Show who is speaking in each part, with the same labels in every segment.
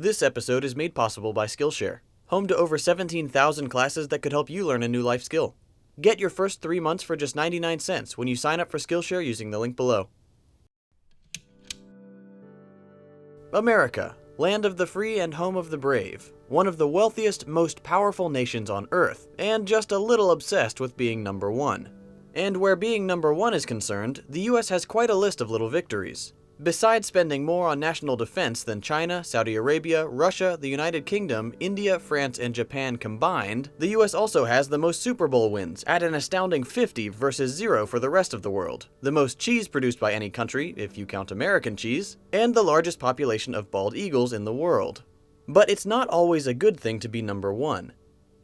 Speaker 1: This episode is made possible by Skillshare, home to over 17,000 classes that could help you learn a new life skill. Get your first 3 months for just 99 cents when you sign up for Skillshare using the link below. America, land of the free and home of the brave, one of the wealthiest, most powerful nations on Earth, and just a little obsessed with being number one. And where being number one is concerned, the US has quite a list of little victories. Besides spending more on national defense than China, Saudi Arabia, Russia, the United Kingdom, India, France, and Japan combined, the US also has the most Super Bowl wins, at an astounding 50 versus 0 for the rest of the world, the most cheese produced by any country, if you count American cheese, and the largest population of bald eagles in the world. But it's not always a good thing to be number one.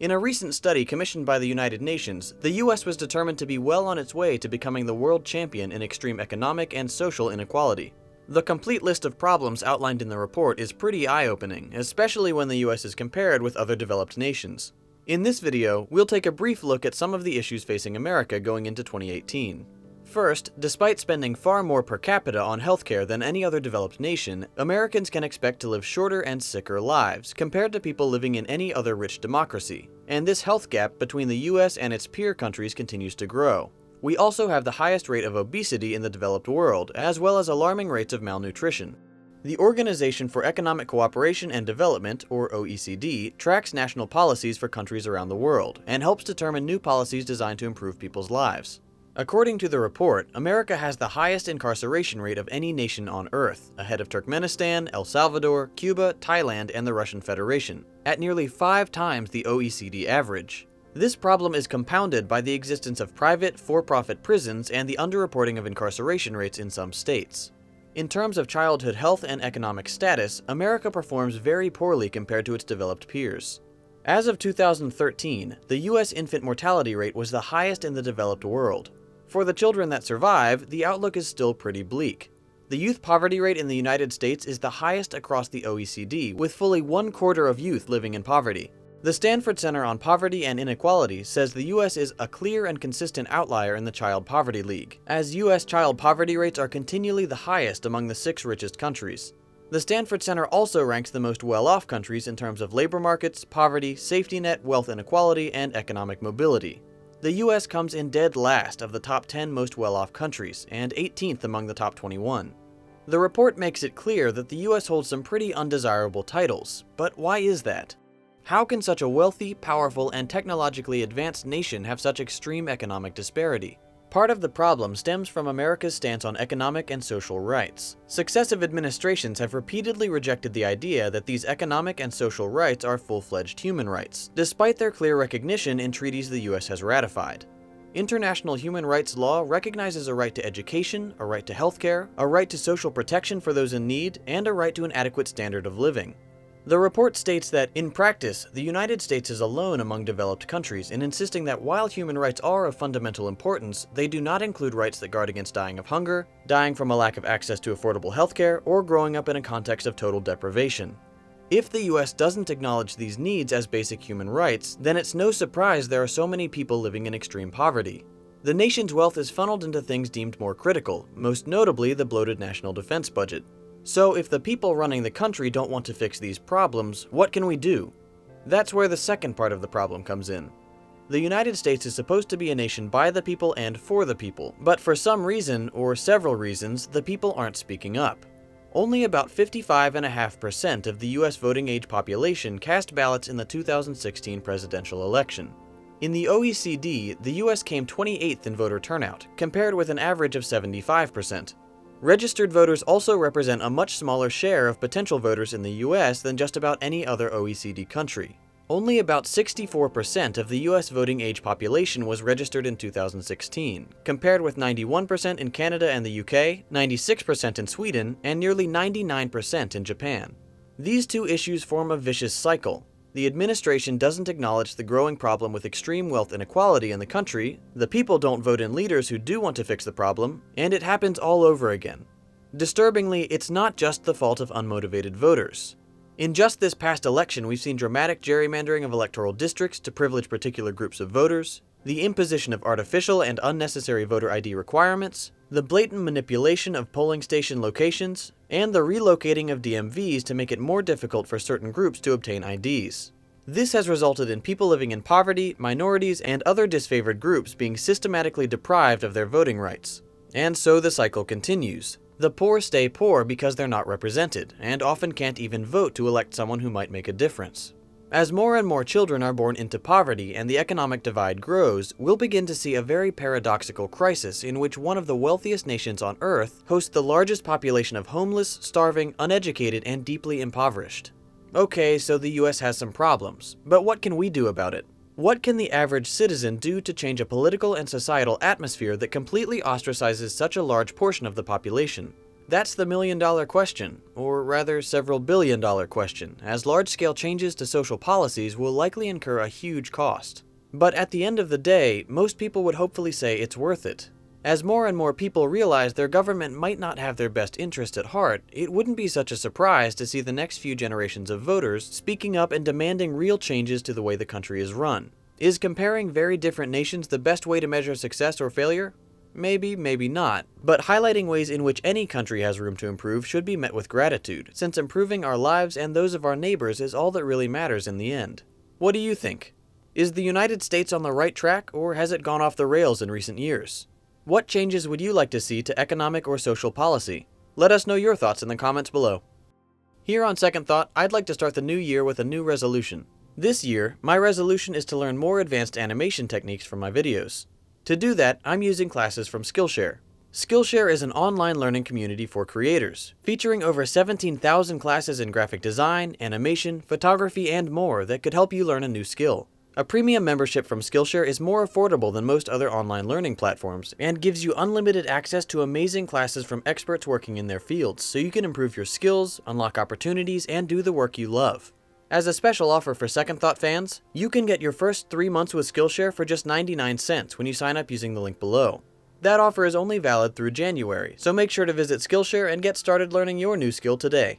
Speaker 1: In a recent study commissioned by the United Nations, the US was determined to be well on its way to becoming the world champion in extreme economic and social inequality. The complete list of problems outlined in the report is pretty eye-opening, especially when the US is compared with other developed nations. In this video, we'll take a brief look at some of the issues facing America going into 2018. First, despite spending far more per capita on healthcare than any other developed nation, Americans can expect to live shorter and sicker lives compared to people living in any other rich democracy, and this health gap between the US and its peer countries continues to grow. We also have the highest rate of obesity in the developed world, as well as alarming rates of malnutrition. The Organization for Economic Cooperation and Development, or OECD, tracks national policies for countries around the world, and helps determine new policies designed to improve people's lives. According to the report, America has the highest incarceration rate of any nation on Earth, ahead of Turkmenistan, El Salvador, Cuba, Thailand, and the Russian Federation, at nearly 5 times the OECD average. This problem is compounded by the existence of private, for-profit prisons and the underreporting of incarceration rates in some states. In terms of childhood health and economic status, America performs very poorly compared to its developed peers. As of 2013, the US infant mortality rate was the highest in the developed world. For the children that survive, the outlook is still pretty bleak. The youth poverty rate in the United States is the highest across the OECD, with fully 1/4 of youth living in poverty. The Stanford Center on Poverty and Inequality says the US is a clear and consistent outlier in the Child Poverty League, as US child poverty rates are continually the highest among the 6 richest countries. The Stanford Center also ranks the most well-off countries in terms of labor markets, poverty, safety net, wealth inequality, and economic mobility. The US comes in dead last of the top 10 most well-off countries, and 18th among the top 21. The report makes it clear that the US holds some pretty undesirable titles, but why is that? How can such a wealthy, powerful, and technologically advanced nation have such extreme economic disparity? Part of the problem stems from America's stance on economic and social rights. Successive administrations have repeatedly rejected the idea that these economic and social rights are full-fledged human rights, despite their clear recognition in treaties the US has ratified. International human rights law recognizes a right to education, a right to healthcare, a right to social protection for those in need, and a right to an adequate standard of living. The report states that, in practice, the United States is alone among developed countries in insisting that while human rights are of fundamental importance, they do not include rights that guard against dying of hunger, dying from a lack of access to affordable healthcare, or growing up in a context of total deprivation. If the US doesn't acknowledge these needs as basic human rights, then it's no surprise there are so many people living in extreme poverty. The nation's wealth is funneled into things deemed more critical, most notably the bloated national defense budget. So if the people running the country don't want to fix these problems, what can we do? That's where the second part of the problem comes in. The United States is supposed to be a nation by the people and for the people, but for some reason, or several reasons, the people aren't speaking up. Only about 55.5% of the US voting age population cast ballots in the 2016 presidential election. In the OECD, the US came 28th in voter turnout, compared with an average of 75%. Registered voters also represent a much smaller share of potential voters in the US than just about any other OECD country. Only about 64% of the US voting age population was registered in 2016, compared with 91% in Canada and the UK, 96% in Sweden, and nearly 99% in Japan. These two issues form a vicious cycle. The administration doesn't acknowledge the growing problem with extreme wealth inequality in the country, the people don't vote in leaders who do want to fix the problem, and it happens all over again. Disturbingly, it's not just the fault of unmotivated voters. In just this past election, we've seen dramatic gerrymandering of electoral districts to privilege particular groups of voters, the imposition of artificial and unnecessary voter ID requirements, the blatant manipulation of polling station locations, and the relocating of DMVs to make it more difficult for certain groups to obtain IDs. This has resulted in people living in poverty, minorities, and other disfavored groups being systematically deprived of their voting rights. And so the cycle continues. The poor stay poor because they're not represented, and often can't even vote to elect someone who might make a difference. As more and more children are born into poverty and the economic divide grows, we'll begin to see a very paradoxical crisis in which one of the wealthiest nations on Earth hosts the largest population of homeless, starving, uneducated, and deeply impoverished. Okay, so the US has some problems, but what can we do about it? What can the average citizen do to change a political and societal atmosphere that completely ostracizes such a large portion of the population? That's the million-dollar question, or rather several billion-dollar question, as large-scale changes to social policies will likely incur a huge cost. But at the end of the day, most people would hopefully say it's worth it. As more and more people realize their government might not have their best interest at heart, it wouldn't be such a surprise to see the next few generations of voters speaking up and demanding real changes to the way the country is run. Is comparing very different nations the best way to measure success or failure? Maybe, maybe not, but highlighting ways in which any country has room to improve should be met with gratitude, since improving our lives and those of our neighbors is all that really matters in the end. What do you think? Is the United States on the right track, or has it gone off the rails in recent years? What changes would you like to see to economic or social policy? Let us know your thoughts in the comments below. Here on Second Thought, I'd like to start the new year with a new resolution. This year, my resolution is to learn more advanced animation techniques from my videos. To do that, I'm using classes from Skillshare. Skillshare is an online learning community for creators, featuring over 17,000 classes in graphic design, animation, photography, and more that could help you learn a new skill. A premium membership from Skillshare is more affordable than most other online learning platforms and gives you unlimited access to amazing classes from experts working in their fields, so you can improve your skills, unlock opportunities, and do the work you love. As a special offer for Second Thought fans, you can get your first 3 months with Skillshare for just 99 cents when you sign up using the link below. That offer is only valid through January, so make sure to visit Skillshare and get started learning your new skill today.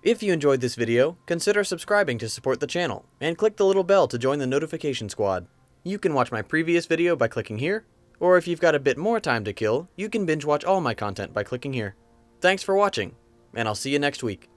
Speaker 1: If you enjoyed this video, consider subscribing to support the channel, and click the little bell to join the notification squad. You can watch my previous video by clicking here, or if you've got a bit more time to kill, you can binge watch all my content by clicking here. Thanks for watching, and I'll see you next week.